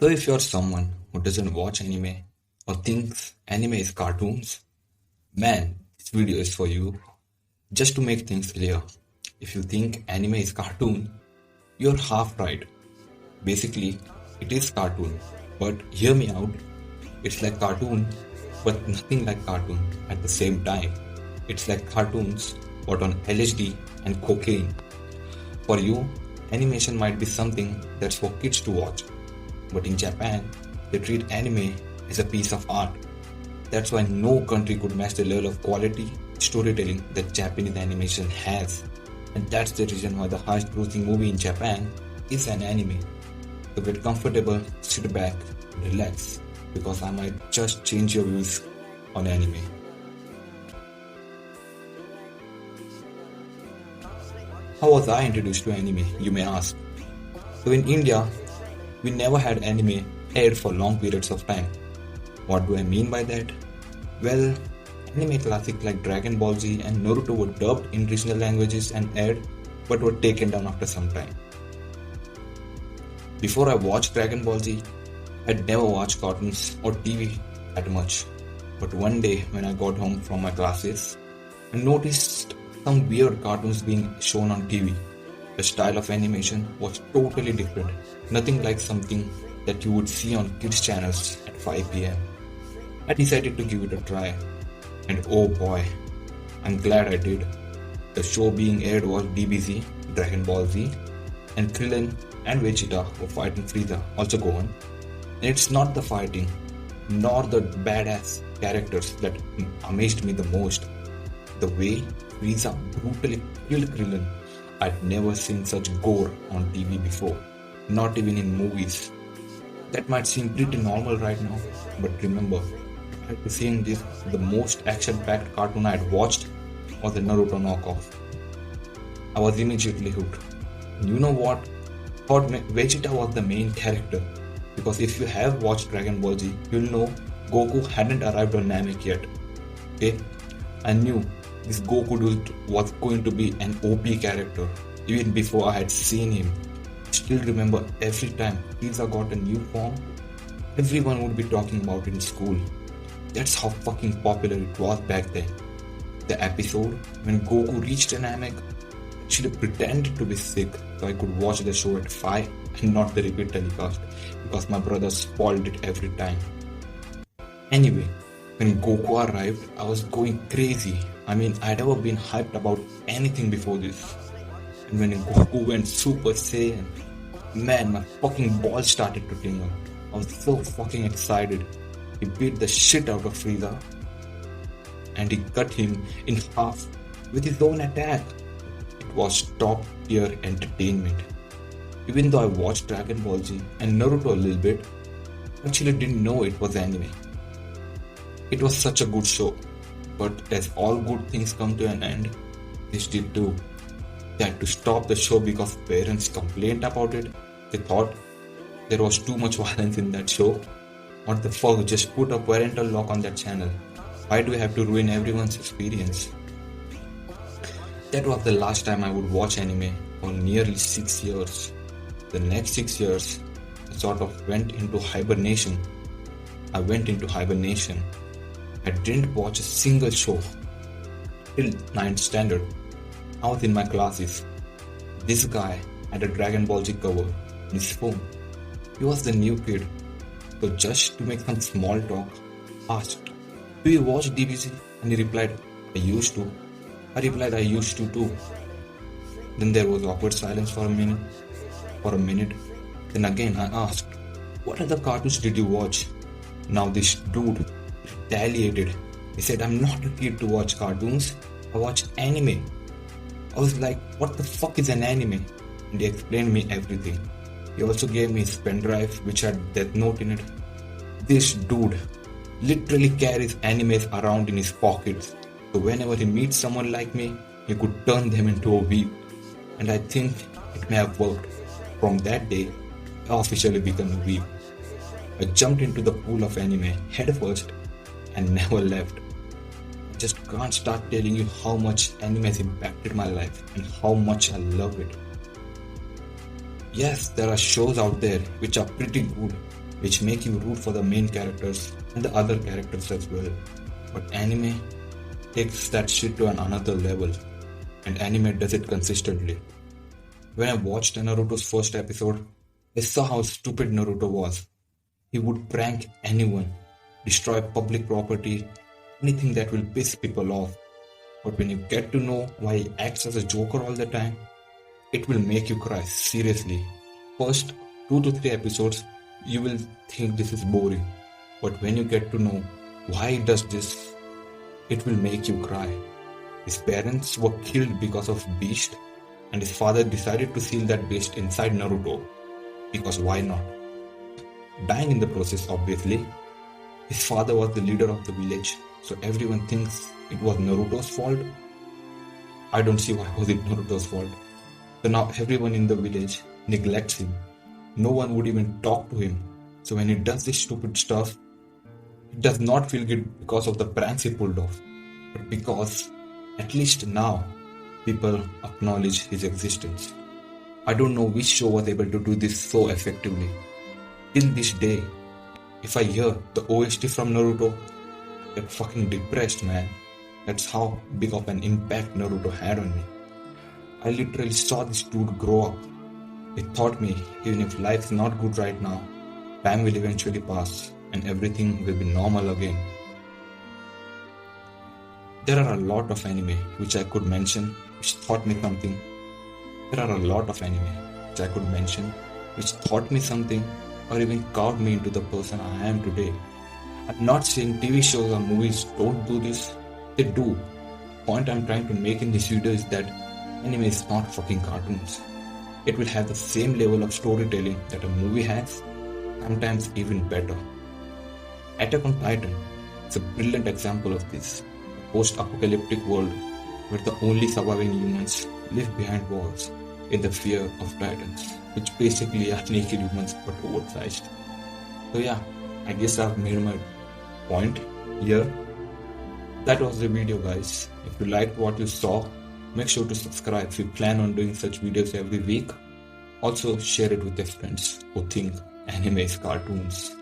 So if you're someone who doesn't watch anime or thinks anime is cartoons, man, this video is for you. Just to make things clear, if you think anime is cartoon, you're half right. Basically, it is cartoon, but hear me out. It's like cartoon, but nothing like cartoon at the same time. It's like cartoons, but on LSD and cocaine. For you, animation might be something that's for kids to watch, but in Japan, they treat anime as a piece of art. That's why no country could match the level of quality storytelling that Japanese animation has. And that's the reason why the highest grossing movie in Japan is an anime. So get comfortable, sit back, relax, because I might just change your views on anime. How was I introduced to anime, you may ask? So in India, we never had anime aired for long periods of time. What do I mean by that? Well, anime classics like Dragon Ball Z and Naruto were dubbed in regional languages and aired, but were taken down after some time. Before I watched Dragon Ball Z, I'd never watched cartoons or TV that much. But one day when I got home from my classes, I noticed some weird cartoons being shown on TV. The style of animation was totally different, nothing like something that you would see on kids' channels at 5 pm. I decided to give it a try, and oh boy, I'm glad I did. The show being aired was DBZ, Dragon Ball Z, and Krillin and Vegeta were fighting Frieza, also go on. And it's not the fighting, nor the badass characters that amazed me the most. The way Frieza brutally killed Krillin, I'd never seen such gore on TV before, not even in movies. That might seem pretty normal right now, but remember, after seeing this, the most action-packed cartoon I had watched was the Naruto knockoff. I was immediately hooked. You know what? Thought Vegeta was the main character, because if you have watched Dragon Ball Z, you'll know Goku hadn't arrived on Namek yet. Okay? I knew this Goku dude was going to be an OP character, even before I had seen him. I still remember every time Frieza got a new form, everyone would be talking about it in school. That's how fucking popular it was back then. The episode when Goku reached an Namek, I actually pretended to be sick so I could watch the show at 5 and not the repeat telecast because my brother spoiled it every time. Anyway, when Goku arrived, I was going crazy. I mean, I'd never been hyped about anything before this. And when Goku went Super Saiyan, man, my fucking balls started to tingle. I was so fucking excited. He beat the shit out of Frieza and he cut him in half with his own attack. It was top tier entertainment. Even though I watched Dragon Ball Z and Naruto a little bit, I actually didn't know it was anime. It was such a good show, but as all good things come to an end, this did too. They had to stop the show because parents complained about it. They thought there was too much violence in that show. What the fuck, just put a parental lock on that channel. Why do we have to ruin everyone's experience? That was the last time I would watch anime for nearly 6 years. The next 6 years, I sort of went into hibernation. I didn't watch a single show till 9th standard. I was in my classes. This guy had a Dragon Ball Z cover on his phone. He was the new kid. So just to make some small talk, asked, "Do you watch DBZ?" And he replied, "I used to." I replied, "I used to too." Then there was awkward silence for a minute. Then again I asked, "What other cartoons did you watch?" Now this dude retaliated. He said, "I'm not a kid to watch cartoons. I watch anime." I was like, "What the fuck is an anime?" And he explained me everything. He also gave me his pen drive which had Death Note in it. This dude literally carries animes around in his pockets. So whenever he meets someone like me, he could turn them into a weeb. And I think it may have worked. From that day, I officially became a weeb. I jumped into the pool of anime head first and never left. I just can't start telling you how much anime has impacted my life and how much I love it. Yes, there are shows out there which are pretty good, which make you root for the main characters and the other characters as well. But anime takes that shit to another level, and anime does it consistently. When I watched Naruto's first episode, I saw how stupid Naruto was. He would prank anyone, destroy public property, anything that will piss people off. But when you get to know why he acts as a joker all the time, it will make you cry, seriously. First 2 to 3 episodes, you will think this is boring. But when you get to know why he does this, it will make you cry. His parents were killed because of beast, and his father decided to seal that beast inside Naruto. Because why not? Dying in the process, obviously. His father was the leader of the village, so everyone thinks it was Naruto's fault. I don't see why was it Naruto's fault. So now everyone in the village neglects him. No one would even talk to him. So when he does this stupid stuff, it does not feel good because of the pranks he pulled off, but because at least now people acknowledge his existence. I don't know which show was able to do this so effectively. Till this day, if I hear the OST from Naruto, I get fucking depressed, man. That's how big of an impact Naruto had on me. I literally saw this dude grow up. It taught me, even if life's not good right now, time will eventually pass and everything will be normal again. There are a lot of anime which I could mention which taught me something. There are a lot of anime which I could mention which taught me something or even carved me into the person I am today. I'm not saying TV shows or movies don't do this. They do. The point I'm trying to make in this video is that anime is not fucking cartoons. It will have the same level of storytelling that a movie has, sometimes even better. Attack on Titan is a brilliant example of this. A post-apocalyptic world where the only surviving humans live behind walls in the fear of titans, which basically are naked humans but oversized. So yeah, I guess I've made my point here. That was the video, guys. If you liked what you saw, make sure to subscribe if you plan on doing such videos every week. Also share it with your friends who think anime is cartoons.